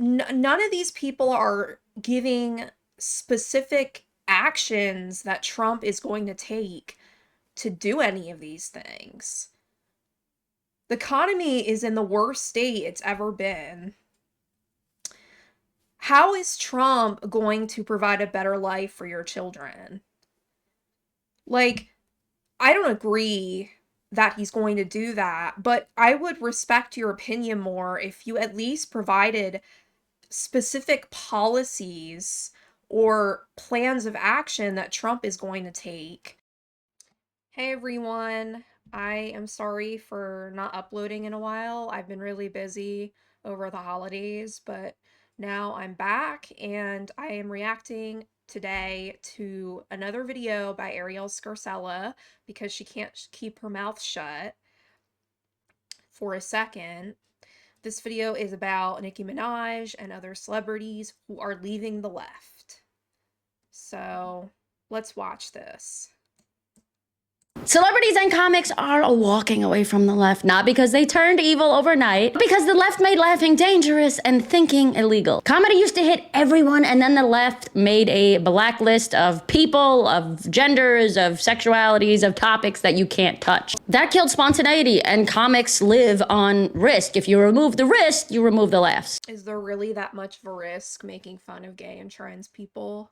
none of these people are giving specific actions that Trump is going to take to do any of these things. The economy is in the worst state it's ever been. How is Trump going to provide a better life for your children? Like, I don't agree that he's going to do that, but I would respect your opinion more if you at least provided specific policies or plans of action that Trump is going to take. Hey everyone, I am sorry for not uploading in a while. I've been really busy over the holidays, but now I'm back and I am reacting today to another video by Arielle Scarcella because she can't keep her mouth shut for a second. This video is about Nicki Minaj and other celebrities who are leaving the left. So let's watch this. Celebrities and comics are walking away from the left, not because they turned evil overnight, but because the left made laughing dangerous and thinking illegal. Comedy used to hit everyone, and then the left made a blacklist of people, of genders, of sexualities, of topics that you can't touch. That killed spontaneity, and comics live on risk. If you remove the risk, you remove the laughs. Is there really that much of a risk making fun of gay and trans people?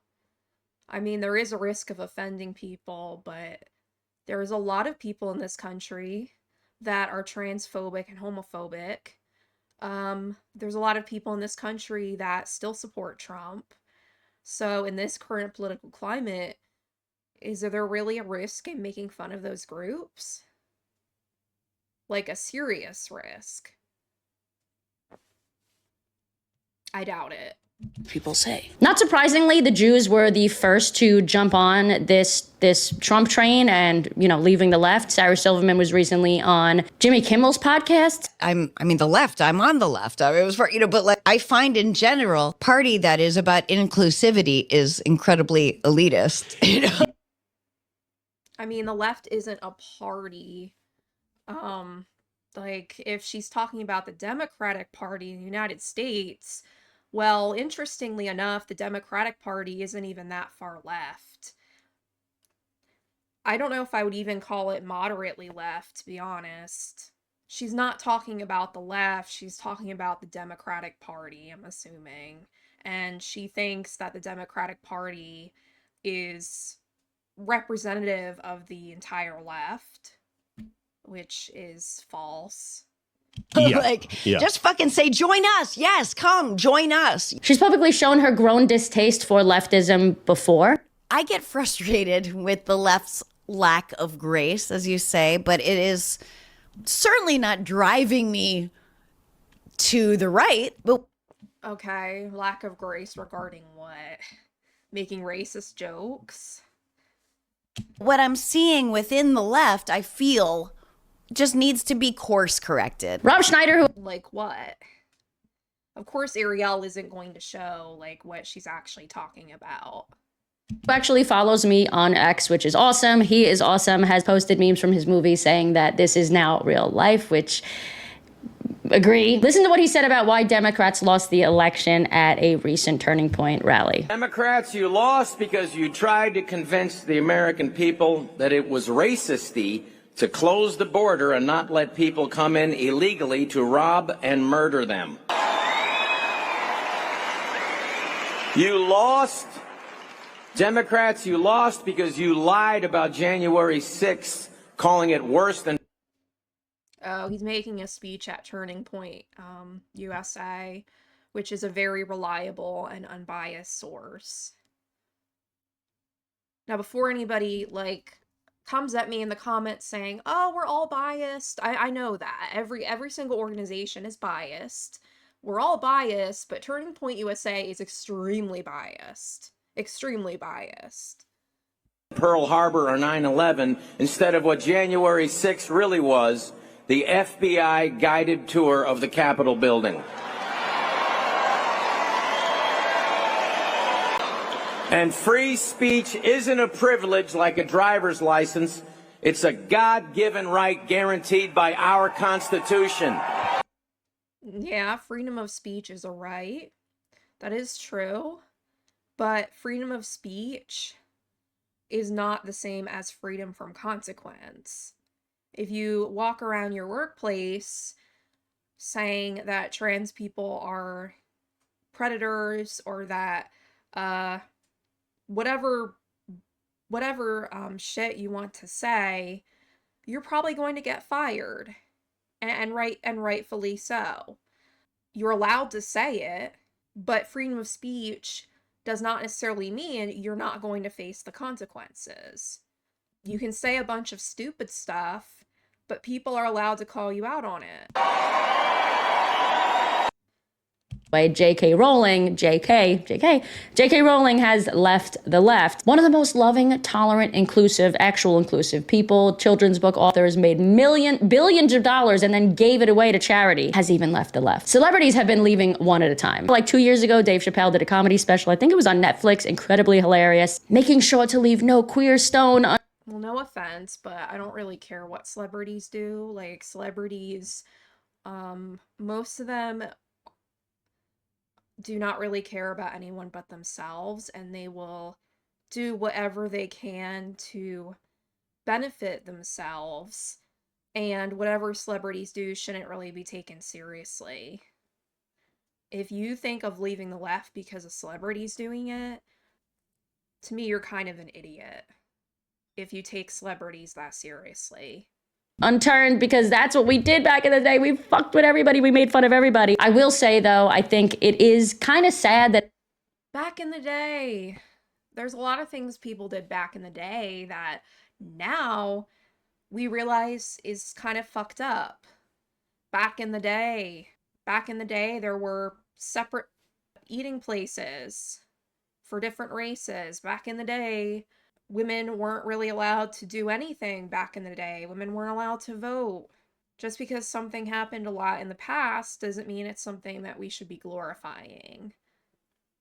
I mean, there is a risk of offending people, but there is a lot of people in this country that are transphobic and homophobic. There's a lot of people in this country that still support Trump. So in this current political climate, is there really a risk in making fun of those groups? Like a serious risk? I doubt it. People say. Not surprisingly, the Jews were the first to jump on this Trump train and, leaving the left. Sarah Silverman was recently on Jimmy Kimmel's podcast. I'm on the left. It was for, but I find in general, party that is about inclusivity is incredibly elitist. I mean, the left isn't a party. If she's talking about the Democratic Party in the United States, well, interestingly enough, the Democratic Party isn't even that far left. I don't know if I would even call it moderately left, to be honest. She's not talking about the left, she's talking about the Democratic Party, I'm assuming. And she thinks that the Democratic Party is representative of the entire left, which is false. Yeah. Just fucking say, join us. Yes, come, join us. She's publicly shown her grown distaste for leftism before. I get frustrated with the left's lack of grace, as you say, but it is certainly not driving me to the right. But okay, lack of grace regarding what? Making racist jokes? What I'm seeing within the left, I feel, just needs to be course corrected. Rob Schneider, who like what? Of course Arielle isn't going to show what she's actually talking about. who actually follows me on X, which is awesome. He is awesome, has posted memes from his movie saying that this is now real life, which agree. Listen to what he said about why Democrats lost the election at a recent Turning Point rally. Democrats, you lost because you tried to convince the American people that it was racist-y to close the border and not let people come in illegally to rob and murder them. You lost, Democrats, you lost because you lied about January 6th, calling it worse than... Oh, he's making a speech at Turning Point, USA, which is a very reliable and unbiased source. Now, before anybody, comes at me in the comments saying, oh, we're all biased. I know that. Every single organization is biased. We're all biased, but Turning Point USA is extremely biased. Extremely biased. Pearl Harbor or 9/11, instead of what January 6th really was, the FBI guided tour of the Capitol building. And free speech isn't a privilege like a driver's license. It's a God-given right guaranteed by our Constitution. Yeah, Yeah, freedom of speech is a right. That is true. But freedom of speech is not the same as freedom from consequence. If you walk around your workplace saying that trans people are predators or that uh whatever shit you want to say, you're probably going to get fired. And rightfully so. You're allowed to say it, but freedom of speech does not necessarily mean you're not going to face the consequences. You can say a bunch of stupid stuff, but people are allowed to call you out on it. By J.K. Rowling, J.K. Rowling has left the left. One of the most loving, tolerant, inclusive, actual inclusive people, children's book authors, made billions of dollars and then gave it away to charity, has even left the left. Celebrities have been leaving one at a time. Like 2 years ago, Dave Chappelle did a comedy special. I think it was on Netflix, incredibly hilarious, making sure to leave no queer stone well, no offense, but I don't really care what celebrities do. Like, celebrities, most of them do not really care about anyone but themselves, and they will do whatever they can to benefit themselves, and whatever celebrities do shouldn't really be taken seriously. If you think of leaving the left because a celebrity's doing it, to me, you're kind of an idiot if you take celebrities that seriously. Unturned, because that's what we did back in the day. We fucked with everybody. We made fun of everybody. I will say, though, I think it is kind of sad that Back in the day, there's a lot of things people did back in the day that now we realize is kind of fucked up. Back in the day, there were separate eating places for different races. Back in the day, women weren't really allowed to do anything back in the day. Women weren't allowed to vote. Just because something happened a lot in the past doesn't mean it's something that we should be glorifying.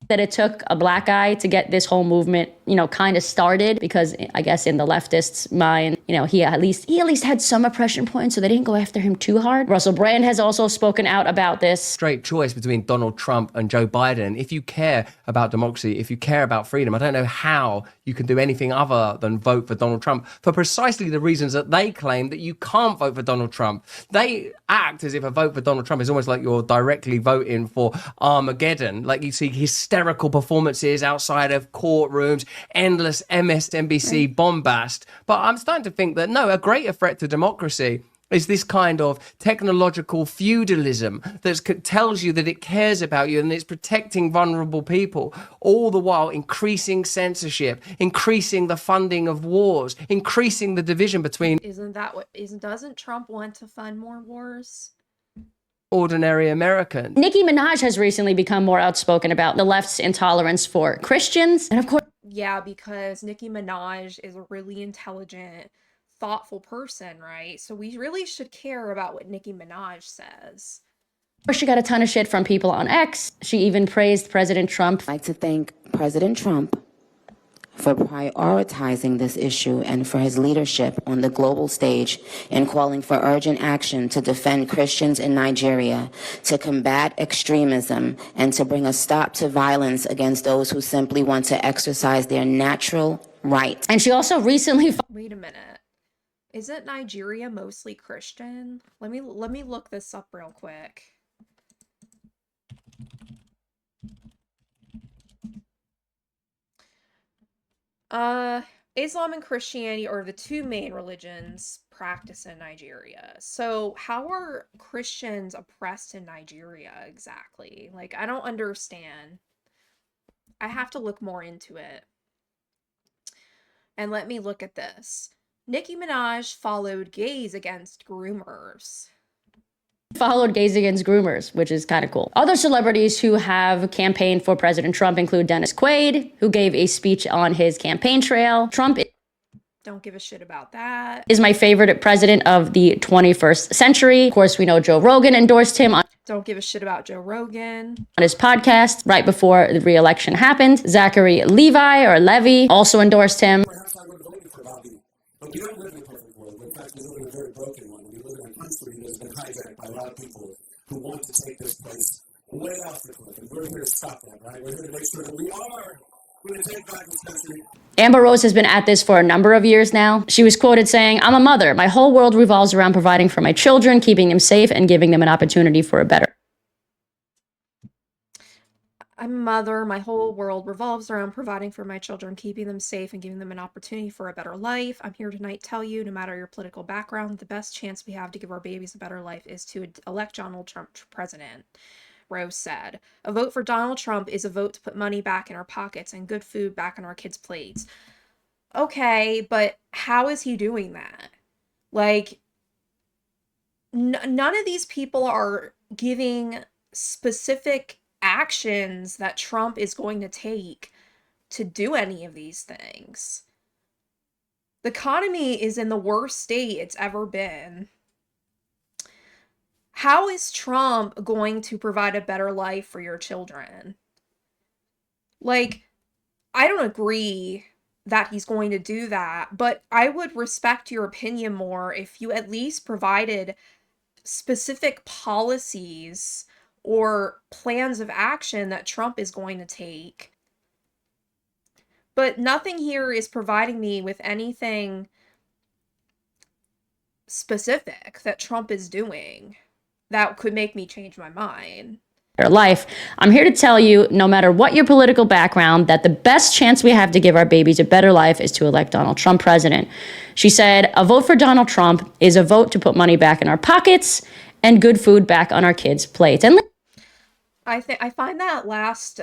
that it took a black guy to get this whole movement, kind of started, because I guess in the leftists' mind, he at least had some oppression points, so they didn't go after him too hard. Russell Brand has also spoken out about this. Straight choice between Donald Trump and Joe Biden. If you care about democracy, if you care about freedom, I don't know how you can do anything other than vote for Donald Trump for precisely the reasons that they claim that you can't vote for Donald Trump. They act as if a vote for Donald Trump is almost like you're directly voting for Armageddon. Like, you see hysterical performances outside of courtrooms, endless MSNBC bombast. But I'm starting to think that no, a greater threat to democracy is this kind of technological feudalism that tells you that it cares about you and it's protecting vulnerable people, all the while increasing censorship, increasing the funding of wars, increasing the division between doesn't Trump want to fund more wars? Ordinary Americans. Nicki Minaj has recently become more outspoken about the left's intolerance for Christians. And of course, yeah, because Nicki Minaj is a really intelligent, thoughtful person, right? So we really should care about what Nicki Minaj says. She got a ton of shit from people on X. She even praised President Trump. I'd like to thank President Trump for prioritizing this issue and for his leadership on the global stage in calling for urgent action to defend Christians in Nigeria, to combat extremism, and to bring a stop to violence against those who simply want to exercise their natural rights. And she also recently... Wait a minute. Isn't Nigeria mostly Christian? Let me look this up real quick. Islam and Christianity are the two main religions practiced in Nigeria. So how are Christians oppressed in Nigeria exactly? Like, I don't understand. I have to look more into it. And let me look at this. Nicki Minaj followed gays against groomers. Followed gays against groomers, which is kind of cool. Other celebrities who have campaigned for President Trump include Dennis Quaid, who gave a speech on his campaign trail. Trump don't give a shit about that. Is my favorite president of the 21st century. Of course, we know Joe Rogan endorsed him on... Don't give a shit about Joe Rogan. On his podcast right before the re-election happened. Zachary Levy also endorsed him. Perhaps I would have voted for Bobby, but we don't live in a perfect world. In fact, we live in a very broken one. We live in a country that has been hijacked by a lot of people who want to take this place way off the cliff. And we're here to stop that, right? We're here to make sure that we are going to take back this country. Amber Rose has been at this for a number of years now. She was quoted saying, "I'm a mother. My whole world revolves around providing for my children, keeping them safe, and giving them an opportunity for a better." I'm a mother. My whole world revolves around providing for my children, keeping them safe, and giving them an opportunity for a better life. I'm here tonight to tell you, no matter your political background, the best chance we have to give our babies a better life is to elect Donald Trump president, Rose said. A vote for Donald Trump is a vote to put money back in our pockets and good food back on our kids' plates. Okay, but how is he doing that? Like, none of these people are giving specific actions that Trump is going to take to do any of these things. The economy is in the worst state it's ever been. How is Trump going to provide a better life for your children? Like, I don't agree that he's going to do that, but I would respect your opinion more if you at least provided specific policies or plans of action that Trump is going to take. But nothing here is providing me with anything specific that Trump is doing that could make me change my mind. Life. I'm here to tell you, no matter what your political background, that the best chance we have to give our babies a better life is to elect Donald Trump president. She said, "A vote for Donald Trump is a vote to put money back in our pockets and good food back on our kids' plates." And I find that last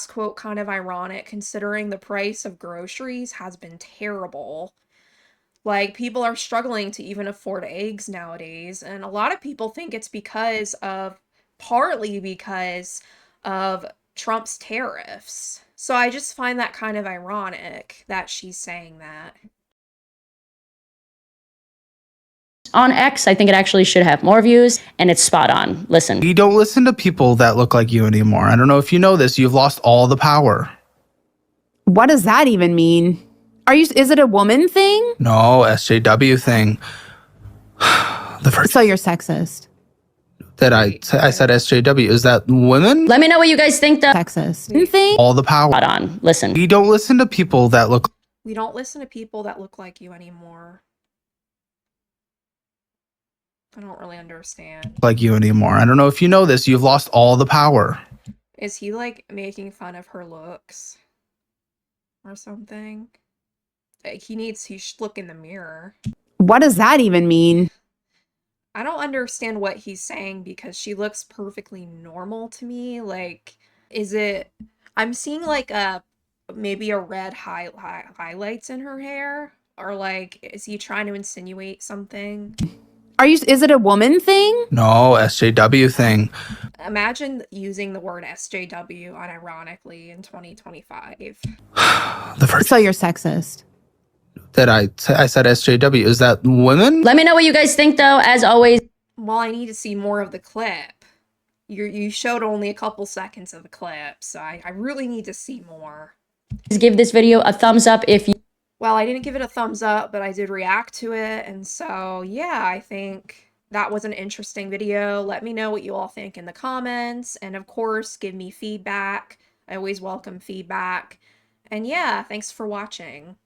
quote kind of ironic, considering the price of groceries has been terrible. Like, people are struggling to even afford eggs nowadays, and a lot of people think it's partly because of Trump's tariffs. So I just find that kind of ironic that she's saying that. on X, I think it actually should have more views, and it's spot on. Listen. You don't listen to people that look like you anymore. I don't know if you know this. You've lost all the power. What does that even mean? Is it a woman thing? No, SJW thing. So you're sexist. That I said SJW. Is that women? Let me know what you guys think. Sexist thing? All the power. Spot on. Listen. You don't listen to people that look. We don't listen to people that look like you anymore. I don't really understand. Like you anymore. I don't know if you know this. You've lost all the power. Is he like making fun of her looks or something? Like, he should look in the mirror. What does that even mean? I don't understand what he's saying because she looks perfectly normal to me. Like, I'm seeing like maybe a red highlights in her hair, or like, is he trying to insinuate something? Is it a woman thing? No, SJW thing. Imagine using the word SJW unironically in 2025. So you're sexist. That I said SJW. Is that women? Let me know what you guys think, though. As always. Well, I need to see more of the clip. You showed only a couple seconds of the clip, so I really need to see more. Give this video a thumbs up if you. Well, I didn't give it a thumbs up, but I did react to it, and so, yeah, I think that was an interesting video. Let me know what you all think in the comments, and of course, give me feedback. I always welcome feedback. And yeah, thanks for watching.